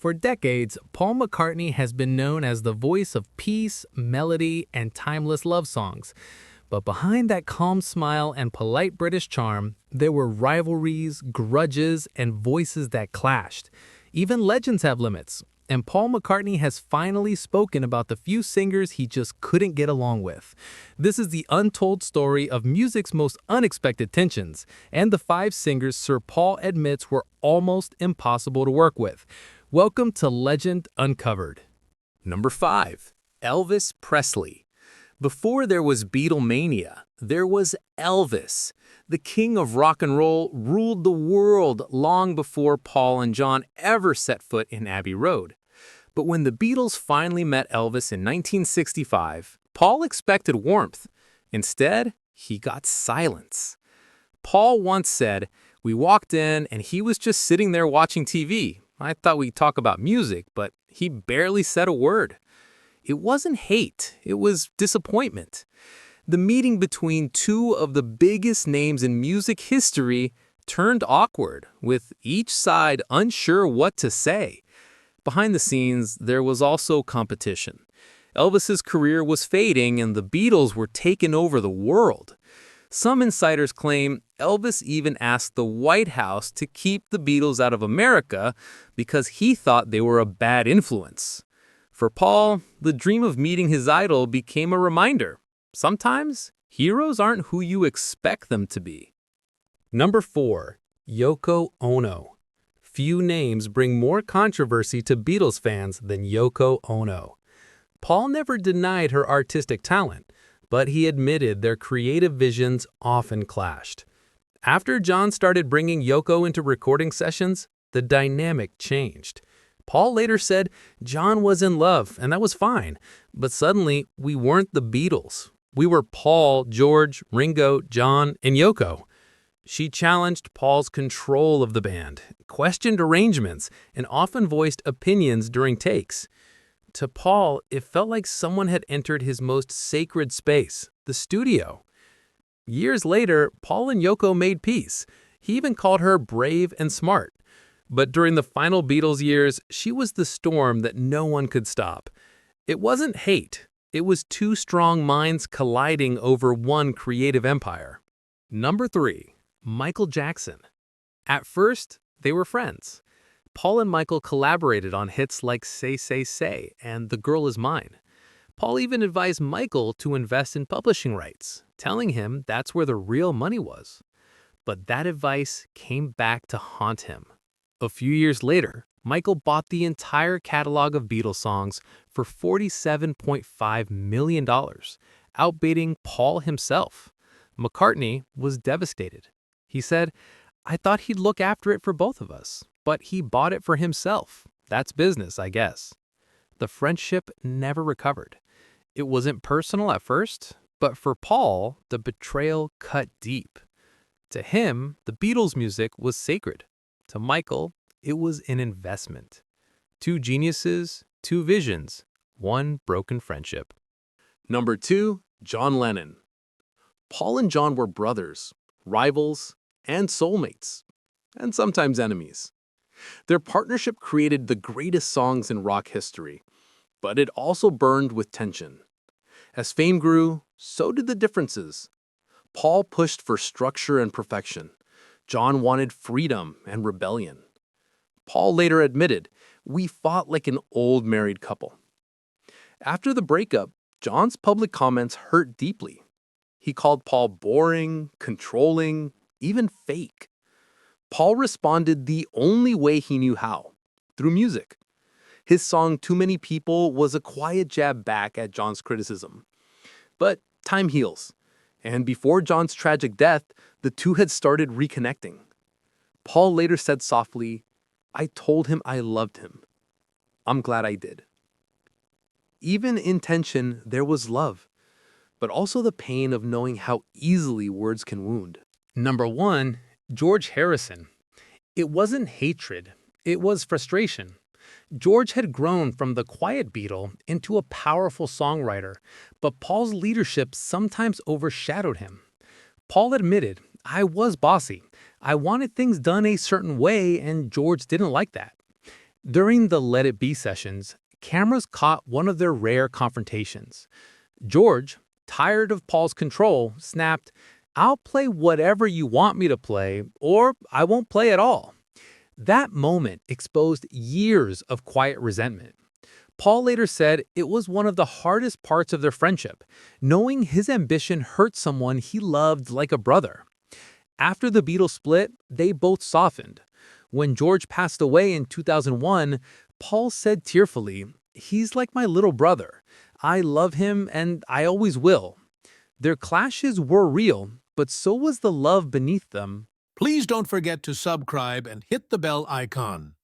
For decades, Paul McCartney has been known as the voice of peace, melody, and timeless love songs. But behind that calm smile and polite British charm, there were rivalries, grudges, and voices that clashed. Even legends have limits, and Paul McCartney has finally spoken about the few singers he just couldn't get along with. This is the untold story of music's most unexpected tensions, and the 5 singers Sir Paul admits were almost impossible to work with. Welcome to Legend Uncovered. Number 5. Elvis Presley. Before there was Beatlemania, there was Elvis. The king of rock and roll ruled the world long before Paul and John ever set foot in Abbey Road. But when the Beatles finally met Elvis in 1965, Paul expected warmth. Instead, he got silence. Paul once said, "We walked in and he was just sitting there watching TV. I thought we'd talk about music, but he barely said a word." It wasn't hate, it was disappointment. The meeting between 2 of the biggest names in music history turned awkward, with each side unsure what to say. Behind the scenes, there was also competition. Elvis's career was fading and the Beatles were taking over the world. Some insiders claim Elvis even asked the White House to keep the Beatles out of America because he thought they were a bad influence. For Paul, the dream of meeting his idol became a reminder. Sometimes, heroes aren't who you expect them to be. Number 4. Yoko Ono. Few names bring more controversy to Beatles fans than Yoko Ono. Paul never denied her artistic talent, but he admitted their creative visions often clashed. After John started bringing Yoko into recording sessions, the dynamic changed. Paul later said John was in love, and that was fine, but suddenly we weren't the Beatles. We were Paul, George, Ringo, John, and Yoko. She challenged Paul's control of the band, questioned arrangements, and often voiced opinions during takes. To Paul, it felt like someone had entered his most sacred space, the studio. Years later, Paul and Yoko made peace. He even called her brave and smart. But during the final Beatles years, she was the storm that no one could stop. It wasn't hate. It was 2 strong minds colliding over one creative empire. Number 3. Michael Jackson. At first, they were friends. Paul and Michael collaborated on hits like Say, Say, Say and The Girl Is Mine. Paul even advised Michael to invest in publishing rights, telling him that's where the real money was. But that advice came back to haunt him. A few years later, Michael bought the entire catalog of Beatles songs for $47.5 million, outbidding Paul himself. McCartney was devastated. He said, "I thought he'd look after it for both of us, but he bought it for himself. That's business, I guess." The friendship never recovered. It wasn't personal at first, but for Paul, the betrayal cut deep. To him, the Beatles' music was sacred. To Michael, it was an investment. 2 geniuses, 2 visions, 1 broken friendship. Number 2. John Lennon. Paul and John were brothers, rivals, and soulmates, and sometimes enemies. Their partnership created the greatest songs in rock history, but it also burned with tension. As fame grew, so did the differences. Paul pushed for structure and perfection. John wanted freedom and rebellion. Paul later admitted, "We fought like an old married couple." After the breakup, John's public comments hurt deeply. He called Paul boring, controlling, even fake. Paul responded the only way he knew how, through music. His song Too Many People was a quiet jab back at John's criticism. But time heals. And before John's tragic death, the 2 had started reconnecting. Paul later said softly, "I told him I loved him. I'm glad I did." Even in tension, there was love, but also the pain of knowing how easily words can wound. Number 1. George Harrison. It wasn't hatred, it was frustration. George had grown from the quiet Beatle into a powerful songwriter, but Paul's leadership sometimes overshadowed him. Paul admitted, "I was bossy. I wanted things done a certain way, and George didn't like that." During the Let It Be sessions, cameras caught one of their rare confrontations. George, tired of Paul's control, snapped, "I'll play whatever you want me to play, or I won't play at all." That moment exposed years of quiet resentment. Paul later said it was one of the hardest parts of their friendship, knowing his ambition hurt someone he loved like a brother. After the Beatles split, they both softened. When George passed away in 2001, Paul said tearfully, "He's like my little brother. I love him and I always will." Their clashes were real, but so was the love beneath them. Please don't forget to subscribe and hit the bell icon.